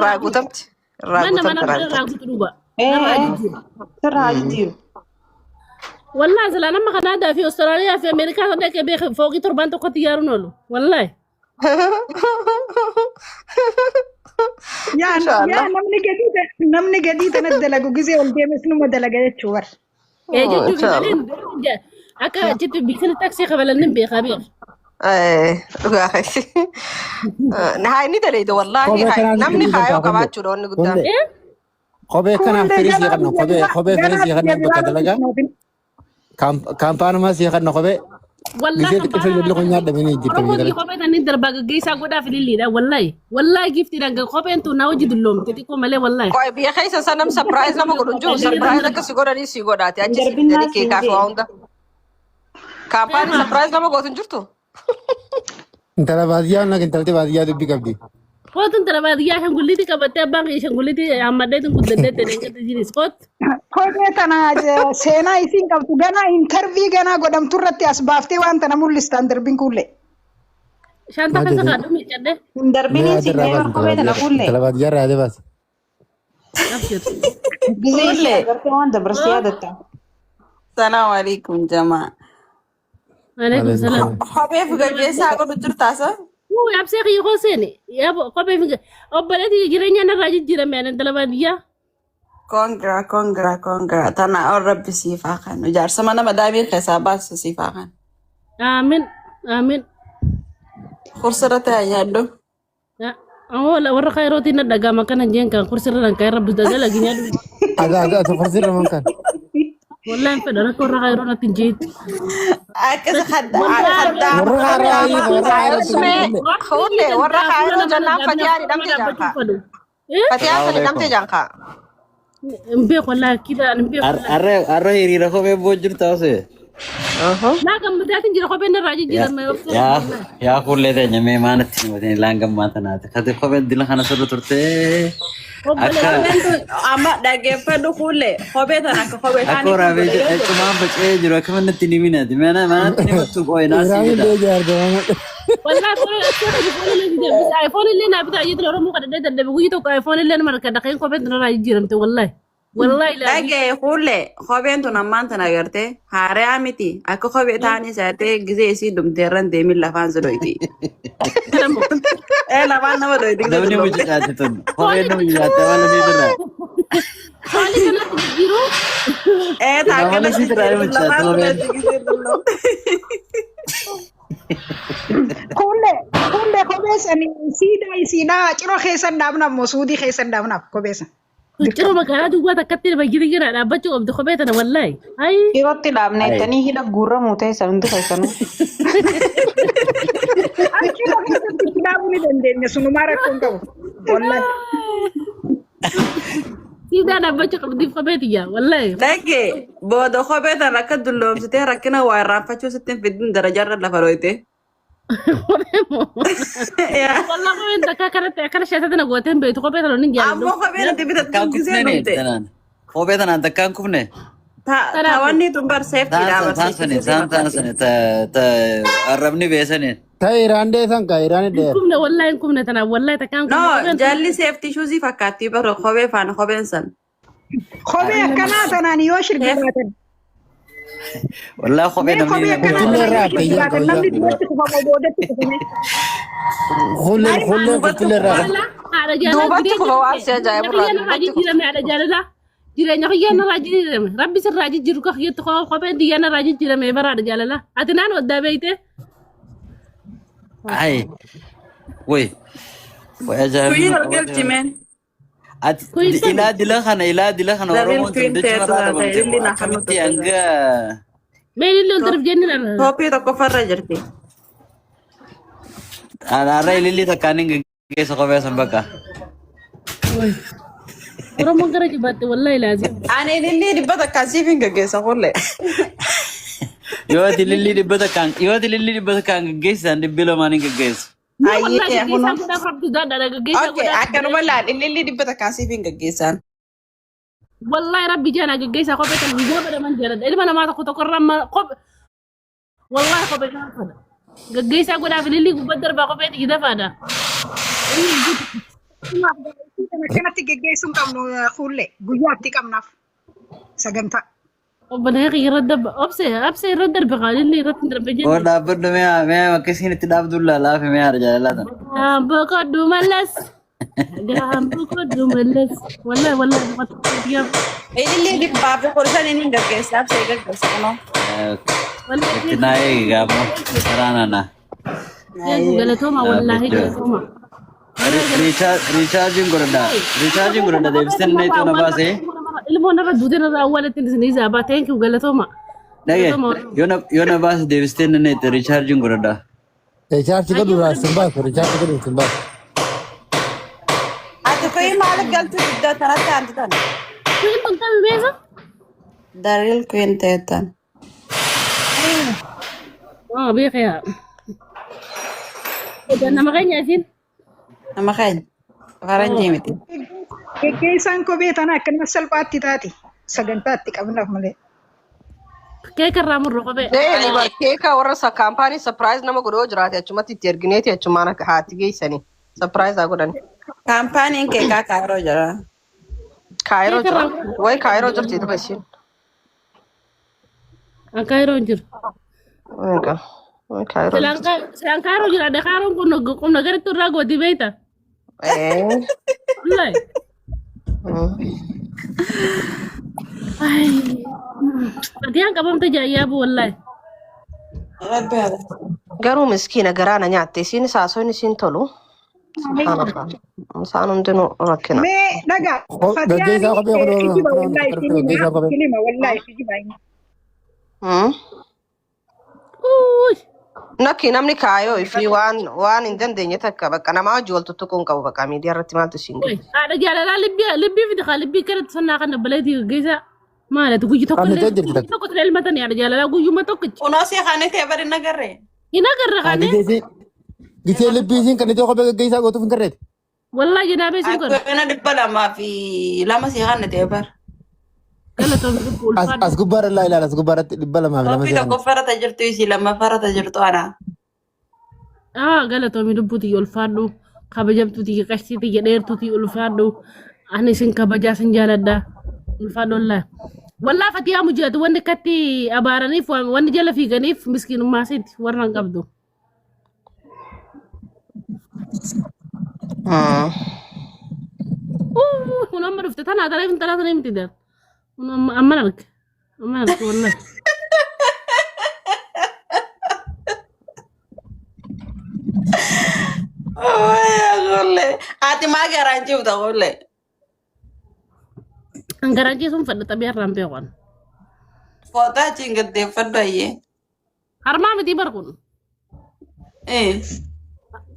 Raagutamti. Mana raagutu dhuga. Sirraa jijjiiru. Wallahi zala nama Canada fi Australia fi America hada ke be fooqi torban tokko tiyaaru nolu. Wallahi. Yaa namni gadii tana dalagu gisee ol deemes numa dalaga jechuu bar. Jechuudha akka jitu bikin taksi qabalan be khabir. Dhugaa kasi. Nah ini daleedo wallahi namni kaayo qabaachuu doonni guddaan. Kophee kana firiis yaqanno kophee firiis yaqanno bakka dalagaa. Kaampaanuma si yaqanno kophee. Wallahi gisee xiqqoo jalli kun nyaadhamee ni jirta miidhagina. Kophee tan ni darbaga geessaa godhaa fililliidha wallahi gifti danga kopheen tun na hojii dulloomte xiqqoo malee wallahi. Qoy biyya keessa sanam surprise nama godhu jiru surprise akka si godhanii si godhaati achi si fidanii keekaa fi waa hunda. Kaampaanii surprise nama gootu hin jirtu. Intala baadiyyaa na intalti baadiyyaa dubbii qabdi. Kot intala baadiyyaa shangulliti qabattee abbaan shangulliti ammadee tun guddattee deengatti jiris kot. Kophee tana seenaa isiin qabdu gana intervii gana godhamtu irratti as baaftee waan tana mul'istaan darbiin kuullee. Shanta kan sakaadhu miidhadhe. Darbiin isiin kophee tana kuullee. Intala baadiyyaa irraa adee baasi. Gisee agartee waan dabarsee yaadatta. Salaamu alaikum jamaa. Alaikum salaam. Kophee fuulduree godhu jirtaasa? Absee kiyya kooseen kophee obboleetti jireenya narraa jijjiirame intala baadiyyaa. Kongra. Tana on rabbi siifaa kan. Ijaarsa mana madaamii keessaa baasu siifaa kan. Amiin. Kursirra ta'e nyaaddu. Warra kaayirootiin na dhagama kana jeen kan kursirra nan kaayirra budda dalagi nyaaddu. Aga kursirra man kan. Wallahi fedha rakko warra kaayiroo natti hin jeetu. Akkas hadda. Warra kaayiroo jannaan fatiyaani dhamte jaankaa. Fatiyaani dhamte jaankaa. Mbee wallahi kida mbee. Arra hiriira kophee boojjir taasise. Naa gammadaatiin jira kopheen irraa jijjiirame. Yaa fuullee ta'e nyamee maanatti himatanii laan gammaata naati. Kati kopheen dila kana sirra turtee. Amma dhaggeeffadhu kuullee kophee tana akka kophee taanii. Akka waraabee jedha cumaan faca'ee jiru akka manatti ni minaati. Manatti ni mattu qooyi naasii jedha. Wallahi iPhone illee naa bitaa jiru Oromoo kadhadhee dadhabe guyyaa tokko iPhone illee nama rakka dhaqeen kopheen tana irraa jijjiiramte wallahi. Dhagee kuullee kopheen tun ammaan tana agartee haariyaa miti akka kophee taanii saatee gisee isii dhumteerran deemin lafaan si dhoyti. Lafaan nama dhoyti. Namni mucucaati tun kopheen nama mucucaate waan lamii birraa. Haali kanatti jijjiiruu. Taakana si biraa mucucaate kopheen. Kuullee kophee sanii siidaa ciroo keessan dhaabnaaf moo suudii keessan dhaabnaaf kophee san. Ciroo magaalaa duwwaa takkatti nama girigira dhaabbachuu qabdu kophee tana wallahi. Yerootti dhaabneettanii hidha guurramuu ta'e san hundi keessanuu. Ciroo keessatti dhaabuu ni dandeenya sunumaa rakkoon qabu. Wallahi. Siidaa dhaabbachuu qabdiif kophee tiyyaa wallahi. Dhagee booda kophee tana akka dulloomsitee rakkina waa irraanfachuu sittiin fidin darajaarra lafa dhoyte. Kophee moo? Wallahi kopheen takka kanatti akkana sheetatti na gooteen beektu kophee tana ni jaalladhu. Ammoo kophee natti bitattu gisee dhumte. Kophee tanaan takkaan kufne. Tawanni tun bar seeftii dhaabarsiisuu. Saansani arrabni beesanii. Ta'e iraandee san ka iraanii dheer. Kumne wallahi kumne tana wallahi takkaan No, jalli seeftii shuuzii fakkaatti bara kophee faana kopheen san. Kophee akkanaa tanaan yoo shirbibaatan. Wallahi kophee namni namni duratti kufamoo boodatti kufame. Hullee qulqullee irraa. Duubatti kufa waan si ajaa'ibu jireenya kiyyaa narraa jijjiirame rabbi sirraa jijjiiru ka kiyyatti kopheen diyyaa narraa jijjiirame baraadha jaalala ati naan waddaa beeyte. Ay, woi ajaa'ibni. Kuyi hargalchi meen. Ilaa dila kana Oromoon tundachuu irraa dabaltee akkamitti hanga. Meelillee darb jenni dhala. Toopii tokko farra jirti. Har'a ilillii takkaan hin geessa kophee san bakka. Oromoon gara jibaatte wallahi laazim. Ani ilillii dhibba takkaan siif hin gaggeessa kulle. Yoo ati ilillii dhibba takkaan gaggeessan dhibbi lamaan hin gaggeessu. Akkanuma laal ilillii dhibba takkaan siif hin gaggeessan. Wallahi rabbi jana gaggeessaa kophee kan guyyaa badaman jaalladha. Ilma namaa tokko irraa kophee. Wallahi kophee kan fada. Gaggeessaa godhaaf ilillii gubbaa darbaa kophee xiyyi dafaadha. kanatti geggeessuun qabnu fuullee guyyaatti qabnaaf sagantaa. وبنهيك يرد أبسي يرد البقال اللي يرد البجن oo dhaabbadhu mee akkasiin itti dhaabdullaa laafe mee harjaa laatan بقعد ملس قام بقعد ملس والله ما تقيم Ililli dhibbaaf qorsan inni gaggeessaaf see gaggeessa kunoo. itti naayee gaafmoo saraanana قالتهما والله قالتهما riichaarjiin godhadha deebisten neetu na baasee ilmoon irra duuteen irraa awwaalatti isin zaabaa teenki galatooma. dhage yoo na baase deebisten neetu riichaarjiin godhadha Richaardi godhu raastin baasu richaardi godhu hin baasu. Ati kuyi maaliif galtu iddoo tanatti aanti tan? Kuyin kun tabi beesa? Daril kuyin teetan. Beeka yaa. Nama keenya isin? Nama keenya. Faranjii miti. Geggeessaan kophee tana akkanuma salphaatti taati sagantaatti qabnaaf malee. Keeka irraa murru kophee. Keeka warra kaampaanii surprise nama godhoo jiraate achumatti itti ergineeti achumaan haati geessanii surprise haa godhan. Kaampaaniin keekaa kaayiroo jira. Kaayiroo jira way kaayiroo jirti dhufa ishiin. Kaayiroo jiru. Kaayiroo. Silaan kaayiroo jira adda kaayiroon kun qomna garitti irraa gooti beeyta. Wallahi. Adiyaan qabamte jaayaabu wallahi. Garuu miskiina garaana nyaatte isiin saasoon isiin tolu. Isaan hundinuu rakkina. Mee dhagaa. Gaggeessaa kophee godhuu Wallahi kijiba. Nakki namni kaayoo fi waan hin dandeenye takka bakka namaa hojii wal tuttuquun qabu bakka miidiyaa irratti maaltu isiin gahe. Haadha jaalalaa libbii fide kaa libbii kanatti sannaa kana baleetii gaggeessaa. Maalati guyyi tokko illee ilmatanii haadha jaalalaa guyyuma tokkichi. Kunoo si kaanee ta'e bari nagarree. Hin agarra kaanee. Gisee libbii isiin kan itti kophee gaggeessaa gootuuf hin garreeti. Wallahi janaabee si godha. Akkuma 200 si kaanee ta'e bar. As gubbaarra laa ilaala as gubbaarratti 200 Kophii tokko farata jirtu isi lama farata jirtu ana. Galatoomii lubbuutii ulfaadhu kabajamtuutii qashtiitii jedheertuutii ulfaadhu ani isin kabajaa isin jaaladha ulfaadhu wallaa fatiyaa mujaatu wanni akkatti abaaraniif wanni jala fiiganiif miskiinummaa isiiti warra hin qabdu. Kun amma dhufte tanaa talee fin tanaa talee miti dar. Amma arge wallahi. Ati maa garanjiifta qolle? Garanjii sun fadha xabiyaa irraan beekan. Footaa achiin gaddeeffadhu ayyee. Harmaa miti bar kun.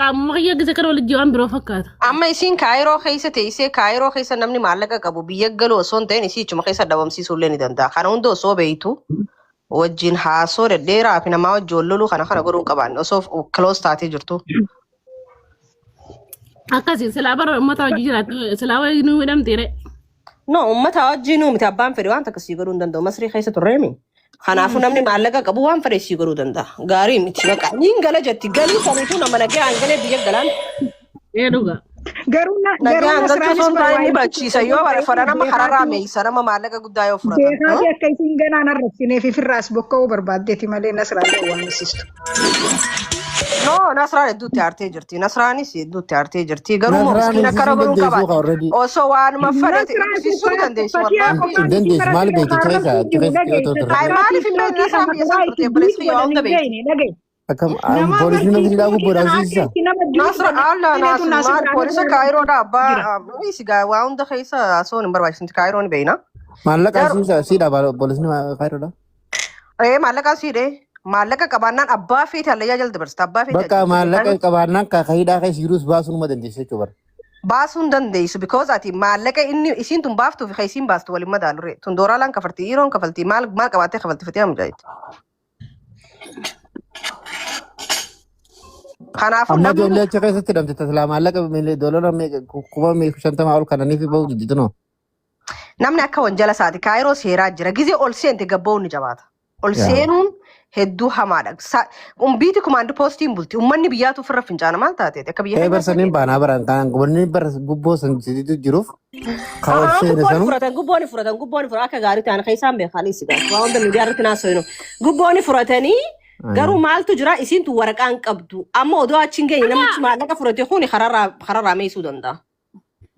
Qaamuma kiyya gisa kana walitti waan biroo fakkaata. Amma isiin kaayiroo keessa teessee kaayiroo keessa namni maallaqa qabu biyya galuu osoo hin ta'in isii ichuma keessa dhabamsiisuu illee ni danda'a. Kana hunda osoo beeytu wajjin haasoo dhedheeraa fi namaa wajjin wal loluu kana godhuu hin qabaanne osoo close taatee jirtu. Akkasii silaa bara uummata wajjin jiraatu silaa wajjin nu hidhamteere. No uummata wajjin miti abbaan fedhe waan takka sii godhuu hin danda'u masrii keessa turreemi. Kanaafuu namni maallaqa qabu waan fedhe sii godhuu danda'a. Gaarii miti baqa niin gala jetti galii saniituu nama nagee hangalee biyya galaan. Dhuga. Garuu nagaan galchuu sun taa'ee ni bachiisa yoo fara nama hararraa meeysa nama maallaqa guddaa yoo fudhatan. beekaatii akka isin ganaan arrabsineef ifirraas bokka'uu barbaaddeeti malee nasraallee waan misiistu. No, Nasraan hedduutti aartee jirti. Nasraanis hedduutti aartee jirti. Garuu miskiin akka ragoon qaban. Osoo waanuma fadhate ibsisuu dandeessu. Dandeessu maal beekti keessa maaliif hin beekne Nasraan biyya sana turte baleessu yoo hunda beekti. akkam poolisni namni dhaabu bodaasiisa. Nasraan poolisa kaayiroodha abbaa isigaa waa hunda keessa soon hin barbaachisu kaayiroon beekna. Maallaqa siidha poolisni kaayiroodha. Maallaqa siidhee. Maallaqa qabaannaan abbaa fi tallayyaa jalta dabarsita abbaa fi bakka maallaqa qabaannaan kaahidhaa keessa jiruus baasuu numa dandeessa jechuudha. Baasuu hin dandeessu because ati maallaqa inni isiin tun baaftuu fi isiin baastu waliin madaalure tun dooraalaan kafaltii dhiiroon kafaltii maal qabaattee kafaltifatee amjaayetti. Kanaafuu amma ijoollee achi keessatti hidhamte tasilaa maallaqa doolara kuma 50 ol kananiif bahu jijjiitu noo. Namni akka wanjala isaati kaayiroo seeraa jira gizee ol seente gabba'uun ni jabaata. ol seenuun hedduu hamaadha. Umbiiti kumaandi poostiin bulti. Uummanni biyyaatu ofirra fincaana maal taateeti? Akka biyya Ee keenya barsaniin baanaa baran kan wanni bar gubboo san sidiitu jiruuf kaawwan seene sanu gubbooni furatan akka gaarii ta'an keessaan beekanii si gaafatu. Waan hundi miidiyaa irratti naasoo gubbooni furatanii garuu maaltu jira isiintu waraqaan qabdu. Amma odoo achi hin geenye namichi maallaqa furate kuni kararraa meesuu danda'a.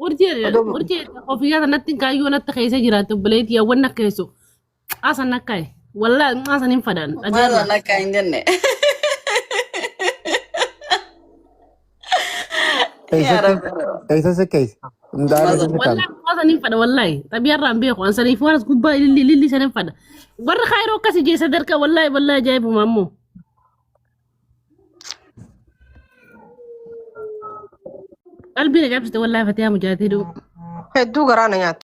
urjii ofiyyaa sanatti kaayyoo natti keessa jiraatu bileetii hawwan akka keessu asan akka wallaahi asan hin fadan Maal akka hin jenne. keessa se keessa ndaale se kan wallaahi asan hin fada wallaahi xabiyaarraan beeku an saniif waan gubbaa lilli sanin fada warra kaayiroo akkasi jeessa darka wallaahi ajaa'ibuma ammoo qalbii na cabsite wallaahi fatee mujaatee duu Hedduu garaa na nyaata.